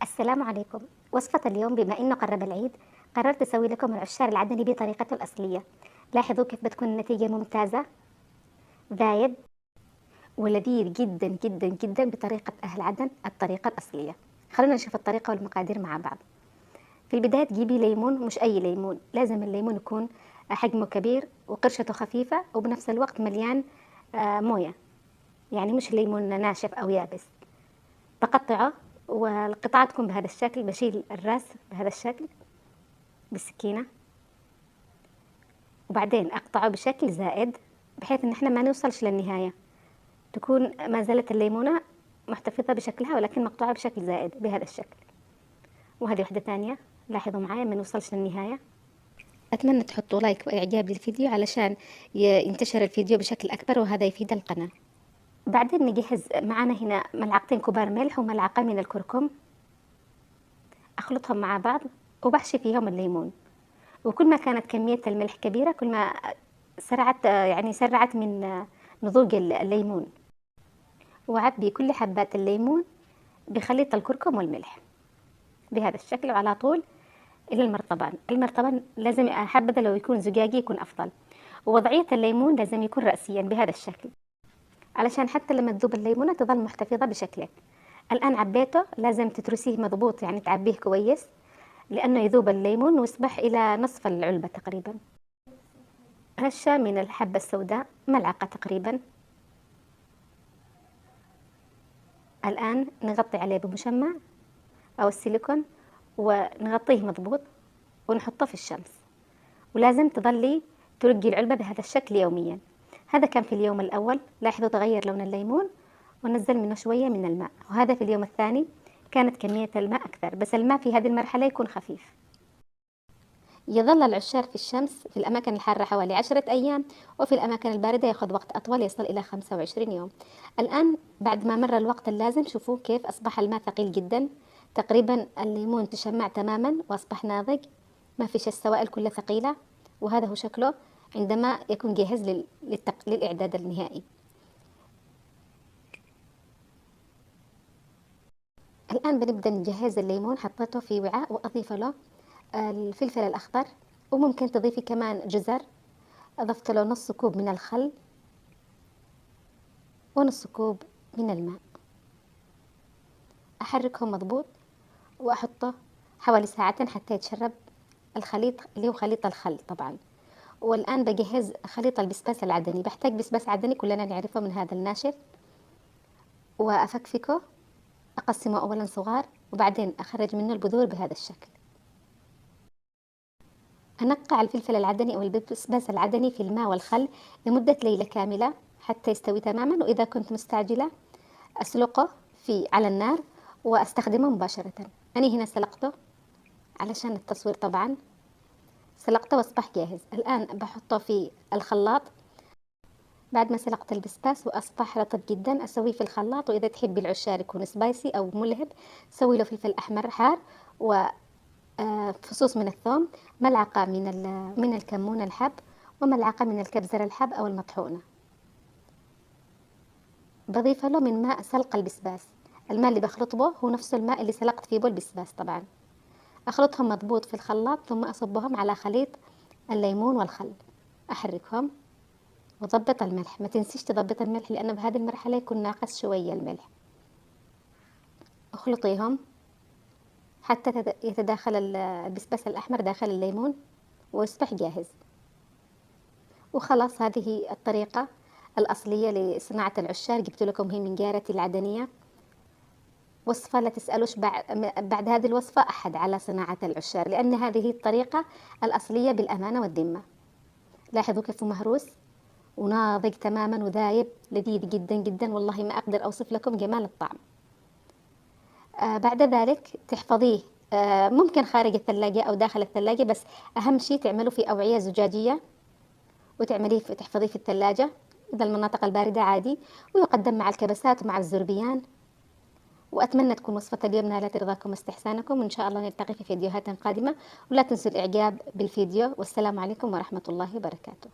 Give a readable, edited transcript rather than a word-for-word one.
السلام عليكم. وصفة اليوم بما إنه قرب العيد قررت أسوي لكم العشار العدني بطريقته الأصلية. لاحظوا كيف بتكون النتيجة ممتازة، ذايب ولذيذ جدا جدا جدا بطريقة أهل عدن الطريقة الأصلية. خلونا نشوف الطريقة والمقادير مع بعض. في البداية تجيبي ليمون، مش أي ليمون، لازم الليمون يكون حجمه كبير وقرشته خفيفة وبنفس الوقت مليان موية، يعني مش ليمون ناشف أو يابس. بقطعه والقطعة تكون بهذا الشكل، بشيل الراس بهذا الشكل بالسكينة وبعدين أقطعه بشكل زائد بحيث إن احنا ما نوصلش للنهاية، تكون ما زالت الليمونة محتفظة بشكلها ولكن مقطوعة بشكل زائد بهذا الشكل. وهذه واحدة ثانية، لاحظوا معايا ما نوصلش للنهاية. أتمنى تحطوا لايك وإعجاب للفيديو علشان ينتشر الفيديو بشكل أكبر وهذا يفيد القناة. بعدين نجهز معنا هنا ملعقتين كبار ملح وملعقة من الكركم، أخلطهم مع بعض وبحشي فيهم الليمون. وكل ما كانت كمية الملح كبيرة كل ما سرعت من نضوج الليمون. وعبي كل حبات الليمون بخليط الكركم والملح بهذا الشكل وعلى طول إلى المرطبان. المرطبان لازم حبذا لو يكون زجاجي يكون أفضل، ووضعية الليمون لازم يكون رأسيا بهذا الشكل علشان حتى لما تذوب الليمونة تظل محتفظة بشكله. الآن عبيته، لازم تترسيه مضبوط، يعني تعبيه كويس لأنه يذوب الليمون ويصبح إلى نصف العلبة تقريبا. رشة من الحبة السوداء، ملعقة تقريبا. الآن نغطي عليه بمشمع أو السيليكون ونغطيه مضبوط ونحطه في الشمس، ولازم تظلي ترقي العلبة بهذا الشكل يوميا. هذا كان في اليوم الأول، لاحظوا تغير لون الليمون ونزل منه شوية من الماء. وهذا في اليوم الثاني كانت كمية الماء أكثر، بس الماء في هذه المرحلة يكون خفيف. يظل العشار في الشمس في الأماكن الحارة حوالي 10 أيام، وفي الأماكن الباردة يأخذ وقت أطول يصل إلى 25 يوم. الآن بعد ما مر الوقت اللازم شوفوا كيف أصبح الماء ثقيل جدا، تقريبا الليمون تشمع تماما وأصبح ناضج، ما فيش السوائل كلها ثقيلة. وهذا هو شكله عندما يكون جاهز للإعداد النهائي. الآن بنبدأ نجهز الليمون. حطيته في وعاء وأضيف له الفلفل الأخضر، وممكن تضيفي كمان جزر. أضفت له نص كوب من الخل ونص كوب من الماء. أحركهم مضبوط وأحطه حوالي ساعتين حتى يتشرب الخليط اللي هو خليط الخل طبعا. والآن بجهز خليط البسباس العدني. بحتاج بسباس عدني كلنا نعرفه من هذا الناشف، وأفكفكه، أقسمه أولا صغار وبعدين أخرج منه البذور بهذا الشكل. أنقع الفلفل العدني أو البسباس العدني في الماء والخل لمدة ليلة كاملة حتى يستوي تماما. وإذا كنت مستعجلة أسلقه على النار وأستخدمه مباشرة. أنا هنا سلقته علشان التصوير طبعا، سلقته وأصبح جاهز. الآن بحطه في الخلاط بعد ما سلقت البسباس وأصبح رطب جدا، أسويه في الخلاط. وإذا تحبي العشار يكون سبايسي أو ملهب سوي له فلفل أحمر حار وفصوص من الثوم، ملعقة من الكمون الحب، وملعقة من الكبزر الحب أو المطحونة. بضيف له من ماء سلق البسباس. الماء اللي بخلط به هو نفس الماء اللي سلقت فيه البسباس طبعا. أخلطهم مضبوط في الخلاط ثم أصبهم على خليط الليمون والخل. أحركهم وضبط الملح. ما تنسيش تضبط الملح لأنه بهذه المرحلة يكون ناقص شوية الملح. اخلطيهم حتى يتداخل البسباس الأحمر داخل الليمون ويصبح جاهز. وخلاص هذه الطريقة الأصلية لصناعة العشار. جبت لكم هي من جارتي العدنية وصفة، لا تسألوش بعد هذه الوصفة أحد على صناعة العشار، لأن هذه الطريقة الأصلية بالأمانة والذمة. لاحظوا كيف مهروس وناضج تماما وذايب، لذيذ جدا جدا، والله ما أقدر أوصف لكم جمال الطعم. بعد ذلك تحفظيه ممكن خارج الثلاجة أو داخل الثلاجة، بس أهم شيء تعملوا في أوعية زجاجية تحفظيه في الثلاجة إذا المناطق الباردة عادي. ويقدم مع الكبسات ومع الزربيان. وأتمنى تكون وصفة اليوم نالت رضاكم واستحسانكم، وإن شاء الله نلتقي في فيديوهات قادمة. ولا تنسوا الإعجاب بالفيديو، والسلام عليكم ورحمة الله وبركاته.